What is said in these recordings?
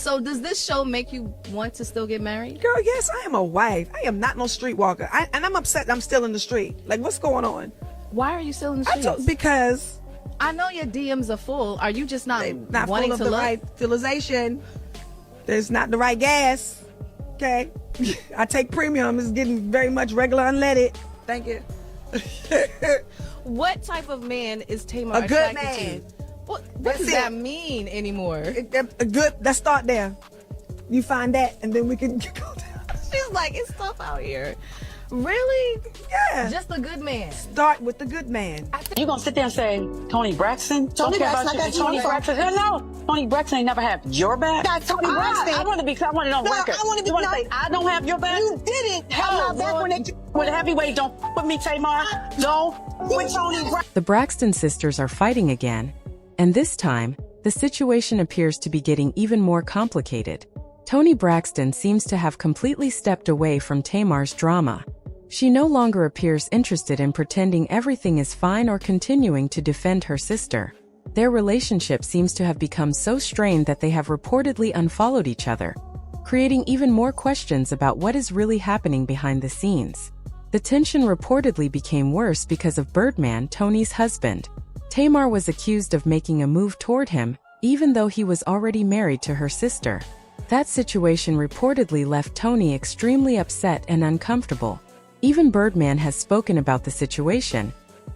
So does this show make you want to still get married? Girl, yes, I am a wife. I am not no streetwalker. And I'm upset I'm still in the street. Like, what's going on? Why are you still in the streets? Because I know your DMs are full. Are you just not wanting full of to the look? right fertilization. There's not the right gas. Okay. I take premium. It's getting very much regular unleaded. Thank you. What type of man is Tamar A good attracted man. to? What does that mean anymore? Let's start there. You find that, and then we can go down. She's like, it's tough out here. Really? Yeah. Just a good man. Start with the good man. You gonna sit there and say Toni Braxton? Toni Braxton, I got Toni Braxton. No, Toni Braxton ain't never had your back. Got Toni Braxton. I want to be on record. I want to be. You want to say I don't have your back? You didn't have my back when they. With the heavyweight, don't put me, Tamar. Don't with Toni Braxton. The Braxton sisters are fighting again, and this time, the situation appears to be getting even more complicated. Toni Braxton seems to have completely stepped away from Tamar's drama. She no longer appears interested in pretending everything is fine or continuing to defend her sister. Their relationship seems to have become so strained that they have reportedly unfollowed each other, creating even more questions about what is really happening behind the scenes. The tension reportedly became worse because of Birdman, Toni's husband. Tamar was accused of making a move toward him, even though he was already married to her sister. That situation reportedly left Toni extremely upset and uncomfortable. Even Birdman has spoken about the situation,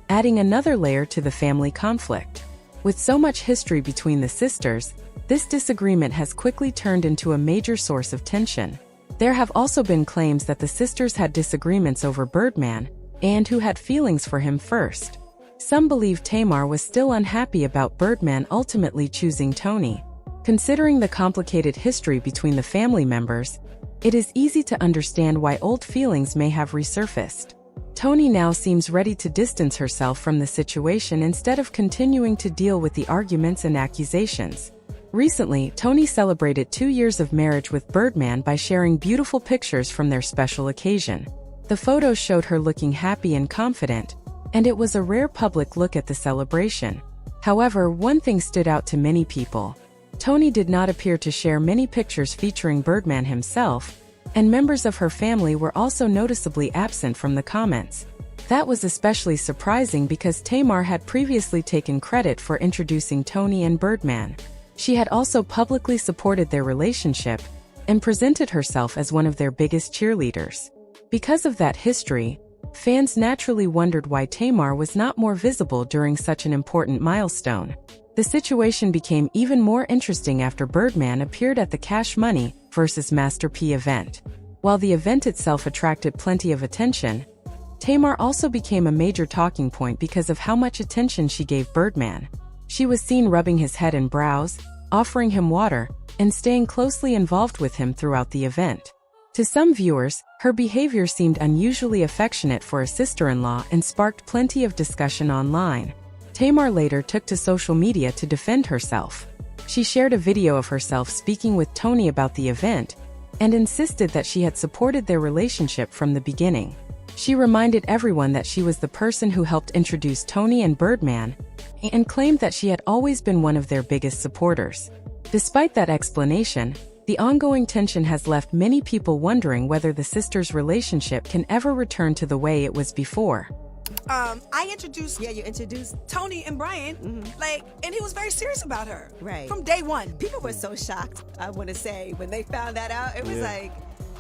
adding another layer to the family conflict. With so much history between the sisters, this disagreement has quickly turned into a major source of tension. There have also been claims that the sisters had disagreements over Birdman, and who had feelings for him first. Some believe Tamar was still unhappy about Birdman ultimately choosing Toni. Considering the complicated history between the family members, it is easy to understand why old feelings may have resurfaced. Toni now seems ready to distance herself from the situation instead of continuing to deal with the arguments and accusations. Recently, Toni celebrated 2 years of marriage with Birdman by sharing beautiful pictures from their special occasion. The photos showed her looking happy and confident, and it was a rare public look at the celebration. However, one thing stood out to many people. Toni did not appear to share many pictures featuring Birdman himself, and members of her family were also noticeably absent from the comments. That was especially surprising because Tamar had previously taken credit for introducing Toni and Birdman. She had also publicly supported their relationship and presented herself as one of their biggest cheerleaders. Because of that history, fans naturally wondered why Tamar was not more visible during such an important milestone. The situation became even more interesting after Birdman appeared at the Cash Money vs. Master P event. While the event itself attracted plenty of attention, Tamar also became a major talking point because of how much attention she gave Birdman. She was seen rubbing his head and brows, offering him water, and staying closely involved with him throughout the event. To some viewers, her behavior seemed unusually affectionate for a sister-in-law and sparked plenty of discussion online. Tamar later took to social media to defend herself. She shared a video of herself speaking with Toni about the event, and insisted that she had supported their relationship from the beginning. She reminded everyone that she was the person who helped introduce Toni and Birdman, and claimed that she had always been one of their biggest supporters. Despite that explanation, the ongoing tension has left many people wondering whether the sisters' relationship can ever return to the way it was before. I introduced, you introduced Toni and Brian, and he was very serious about her. Right. From day one. People were so shocked, I want to say, when they found that out. It was like,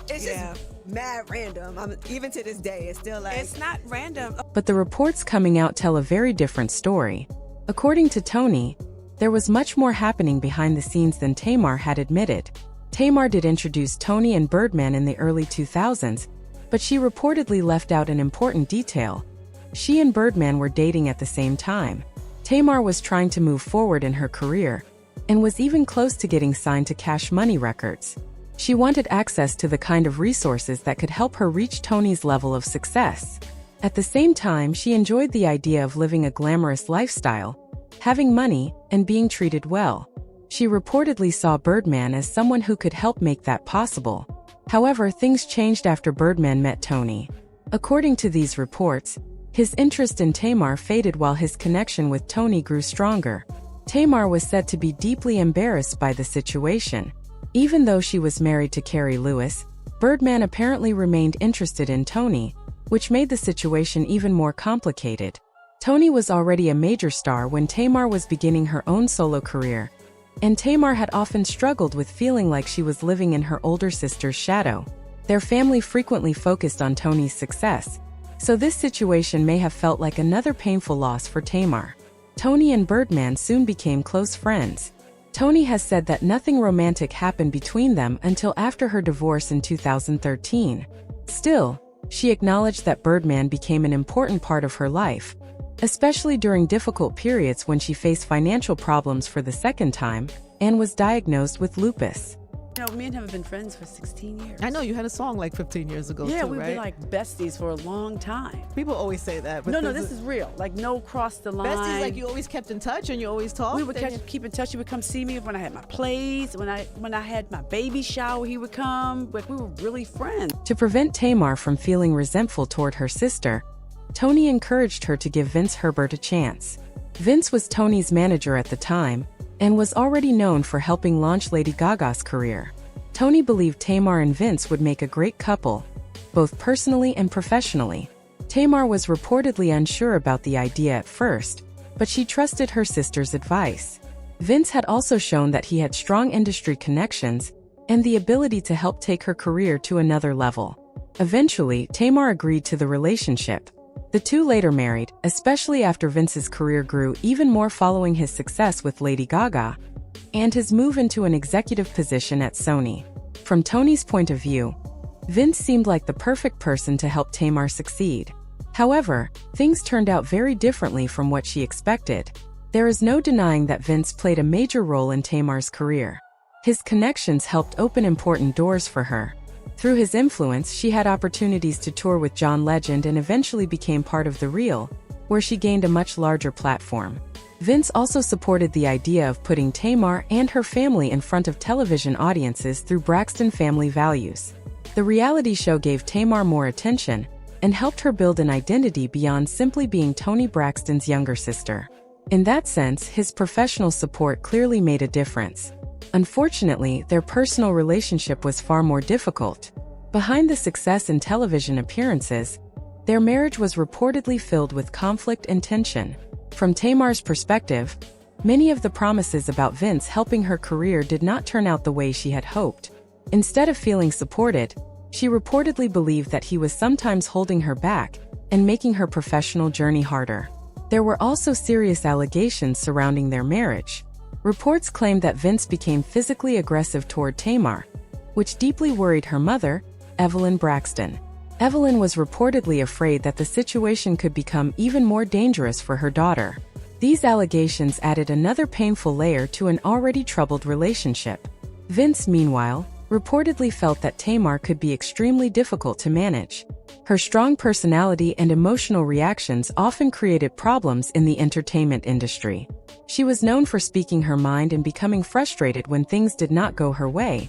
it's just mad random. Even to this day, it's still like... It's not random. But the reports coming out tell a very different story. According to Toni, there was much more happening behind the scenes than Tamar had admitted. Tamar did introduce Toni and Birdman in the early 2000s, but she reportedly left out an important detail. She and Birdman were dating at the same time. Tamar was trying to move forward in her career, and was even close to getting signed to Cash Money Records. She wanted access to the kind of resources that could help her reach Toni's level of success. At the same time, she enjoyed the idea of living a glamorous lifestyle, having money, and being treated well. She reportedly saw Birdman as someone who could help make that possible. However, things changed after Birdman met Toni. According to these reports, his interest in Tamar faded while his connection with Toni grew stronger. Tamar was said to be deeply embarrassed by the situation, Even though she was married to Carrie Lewis, Birdman apparently remained interested in Toni, which made the situation even more complicated. Toni was already a major star when Tamar was beginning her own solo career, and Tamar had often struggled with feeling like she was living in her older sister's shadow. Their family frequently focused on Toni's success, so this situation may have felt like another painful loss for Tamar. Toni and Birdman soon became close friends. Toni has said that nothing romantic happened between them until after her divorce in 2013. Still, she acknowledged that Birdman became an important part of her life, especially during difficult periods when she faced financial problems for the second time and was diagnosed with lupus. You know, me and him have been friends for 16 years. I know you had a song like 15 years ago, yeah, too, we've right? been like besties for a long time. People always say that. But No, this is real. Like, no cross the line. Besties, like you always kept in touch and you always talked? We would keep in touch. He would come see me when I had my plays. When I had my baby shower, he would come. Like, we were really friends. To prevent Tamar from feeling resentful toward her sister, Toni encouraged her to give Vince Herbert a chance. Vince was Toni's manager at the time and was already known for helping launch Lady Gaga's career. Toni believed Tamar and Vince would make a great couple, both personally and professionally. Tamar was reportedly unsure about the idea at first, but she trusted her sister's advice. Vince had also shown that he had strong industry connections and the ability to help take her career to another level. Eventually, Tamar agreed to the relationship. The two later married, especially after Vince's career grew even more following his success with Lady Gaga and his move into an executive position at Sony. From Toni's point of view, Vince seemed like the perfect person to help Tamar succeed. However, things turned out very differently from what she expected. There is no denying that Vince played a major role in Tamar's career. His connections helped open important doors for her. Through his influence, she had opportunities to tour with John Legend and eventually became part of The Real, where she gained a much larger platform. Vince also supported the idea of putting Tamar and her family in front of television audiences through Braxton Family Values. The reality show gave Tamar more attention and helped her build an identity beyond simply being Toni Braxton's younger sister. In that sense, his professional support clearly made a difference. Unfortunately, their personal relationship was far more difficult. Behind the success in television appearances, their marriage was reportedly filled with conflict and tension. From Tamar's perspective, many of the promises about Vince helping her career did not turn out the way she had hoped. Instead of feeling supported, she reportedly believed that he was sometimes holding her back and making her professional journey harder. There were also serious allegations surrounding their marriage. Reports claimed that Vince became physically aggressive toward Tamar, which deeply worried her mother, Evelyn Braxton. Evelyn was reportedly afraid that the situation could become even more dangerous for her daughter. These allegations added another painful layer to an already troubled relationship. Vince, meanwhile, reportedly felt that Tamar could be extremely difficult to manage. Her strong personality and emotional reactions often created problems in the entertainment industry. She was known for speaking her mind and becoming frustrated when things did not go her way,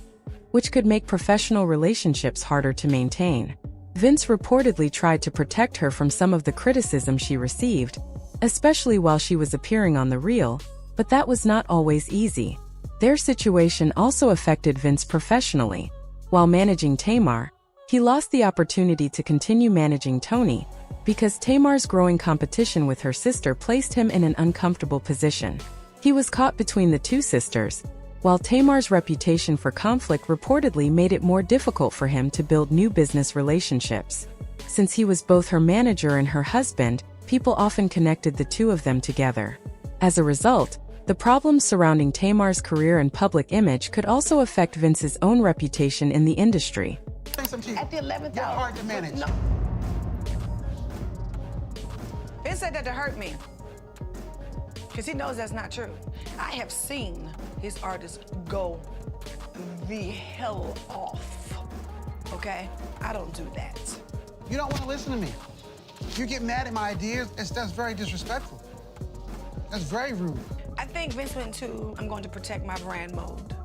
which could make professional relationships harder to maintain. Vince reportedly tried to protect her from some of the criticism she received, especially while she was appearing on The Real, but that was not always easy. Their situation also affected Vince professionally. While managing Tamar, he lost the opportunity to continue managing Toni, because Tamar's growing competition with her sister placed him in an uncomfortable position. He was caught between the two sisters, while Tamar's reputation for conflict reportedly made it more difficult for him to build new business relationships. Since he was both her manager and her husband, people often connected the two of them together. As a result, the problems surrounding Tamar's career and public image could also affect Vince's own reputation in the industry. At the 11th hour. Hard to manage. No. Vince said that to hurt me, because he knows that's not true. I have seen his artists go the hell off, okay? I don't do that. You don't want to listen to me. You get mad at my ideas, that's very disrespectful. That's very rude. I think Vince went to, I'm going to protect my brand mode,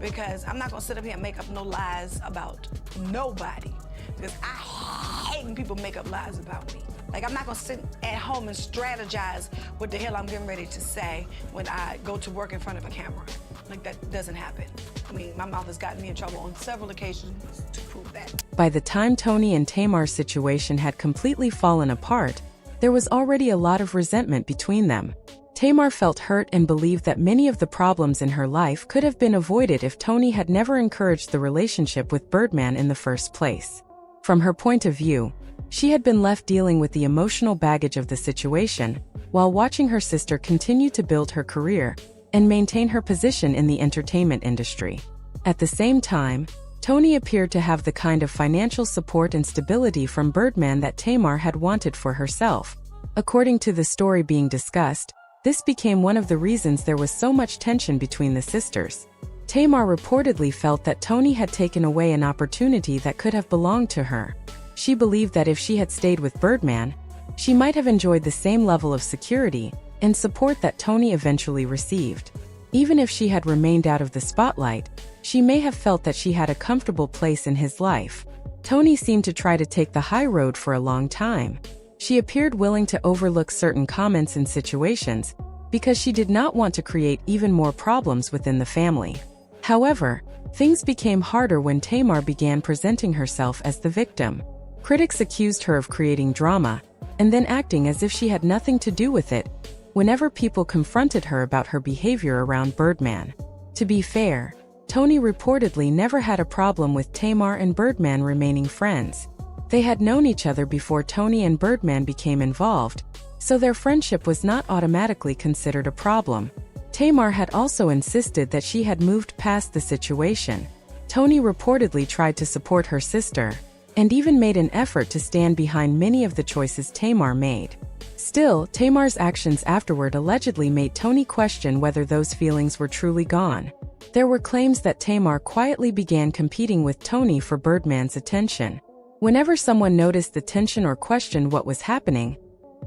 because I'm not going to sit up here and make up no lies about nobody, because I hate when people make up lies about me. Like, I'm not gonna sit at home and strategize what the hell I'm getting ready to say when I go to work in front of a camera. Like, that doesn't happen. I mean, my mouth has gotten me in trouble on several occasions to prove that. By the time Toni and Tamar's situation had completely fallen apart, there was already a lot of resentment between them. Tamar felt hurt and believed that many of the problems in her life could have been avoided if Toni had never encouraged the relationship with Birdman in the first place. From her point of view, she had been left dealing with the emotional baggage of the situation, while watching her sister continue to build her career and maintain her position in the entertainment industry. At the same time, Toni appeared to have the kind of financial support and stability from Birdman that Tamar had wanted for herself. According to the story being discussed, this became one of the reasons there was so much tension between the sisters. Tamar reportedly felt that Toni had taken away an opportunity that could have belonged to her. She believed that if she had stayed with Birdman, she might have enjoyed the same level of security and support that Toni eventually received. Even if she had remained out of the spotlight, she may have felt that she had a comfortable place in his life. Toni seemed to try to take the high road for a long time. She appeared willing to overlook certain comments and situations because she did not want to create even more problems within the family. However, things became harder when Tamar began presenting herself as the victim. Critics accused her of creating drama and then acting as if she had nothing to do with it whenever people confronted her about her behavior around Birdman. To be fair, Toni reportedly never had a problem with Tamar and Birdman remaining friends. They had known each other before Toni and Birdman became involved, so their friendship was not automatically considered a problem. Tamar had also insisted that she had moved past the situation. Toni reportedly tried to support her sister, and even made an effort to stand behind many of the choices Tamar made. Still, Tamar's actions afterward allegedly made Toni question whether those feelings were truly gone. There were claims that Tamar quietly began competing with Toni for Birdman's attention. Whenever someone noticed the tension or questioned what was happening,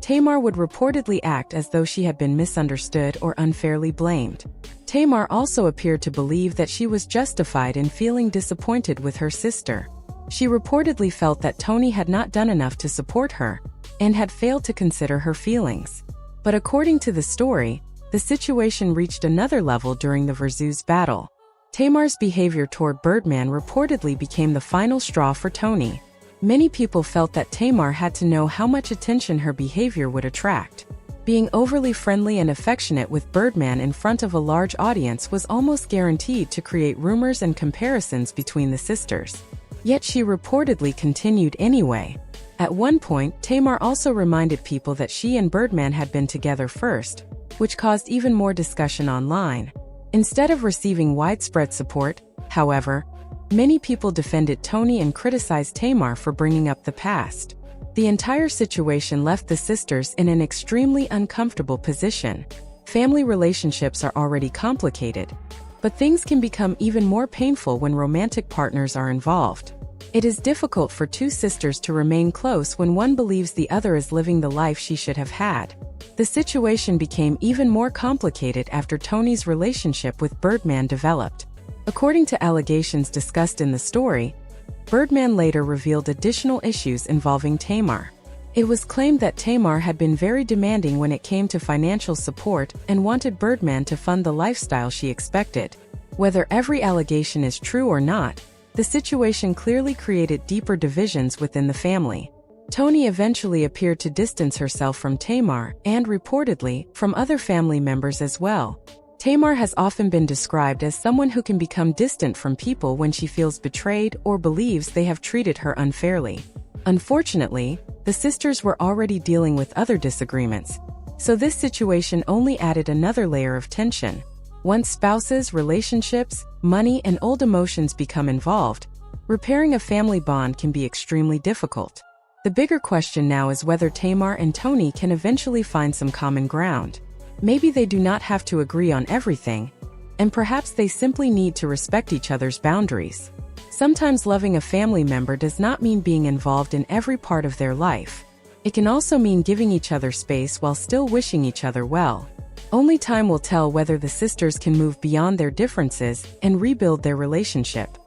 Tamar would reportedly act as though she had been misunderstood or unfairly blamed. Tamar also appeared to believe that she was justified in feeling disappointed with her sister. She reportedly felt that Toni had not done enough to support her and had failed to consider her feelings. But according to the story, the situation reached another level during the Versus battle. Tamar's behavior toward Birdman reportedly became the final straw for Toni. Many people felt that Tamar had to know how much attention her behavior would attract. Being overly friendly and affectionate with Birdman in front of a large audience was almost guaranteed to create rumors and comparisons between the sisters. Yet she reportedly continued anyway. At one point, Tamar also reminded people that she and Birdman had been together first, which caused even more discussion online. Instead of receiving widespread support, however, many people defended Toni and criticized Tamar for bringing up the past. The entire situation left the sisters in an extremely uncomfortable position. Family relationships are already complicated, but things can become even more painful when romantic partners are involved. It is difficult for two sisters to remain close when one believes the other is living the life she should have had. The situation became even more complicated after Toni's relationship with Birdman developed. According to allegations discussed in the story, Birdman later revealed additional issues involving Tamar. It was claimed that Tamar had been very demanding when it came to financial support and wanted Birdman to fund the lifestyle she expected. Whether every allegation is true or not, the situation clearly created deeper divisions within the family. Toni eventually appeared to distance herself from Tamar and, reportedly, from other family members as well. Tamar has often been described as someone who can become distant from people when she feels betrayed or believes they have treated her unfairly. Unfortunately, the sisters were already dealing with other disagreements, so this situation only added another layer of tension. Once spouses, relationships, money, and old emotions become involved, repairing a family bond can be extremely difficult. The bigger question now is whether Tamar and Toni can eventually find some common ground. Maybe they do not have to agree on everything, and perhaps they simply need to respect each other's boundaries. Sometimes loving a family member does not mean being involved in every part of their life. It can also mean giving each other space while still wishing each other well. Only time will tell whether the sisters can move beyond their differences and rebuild their relationship.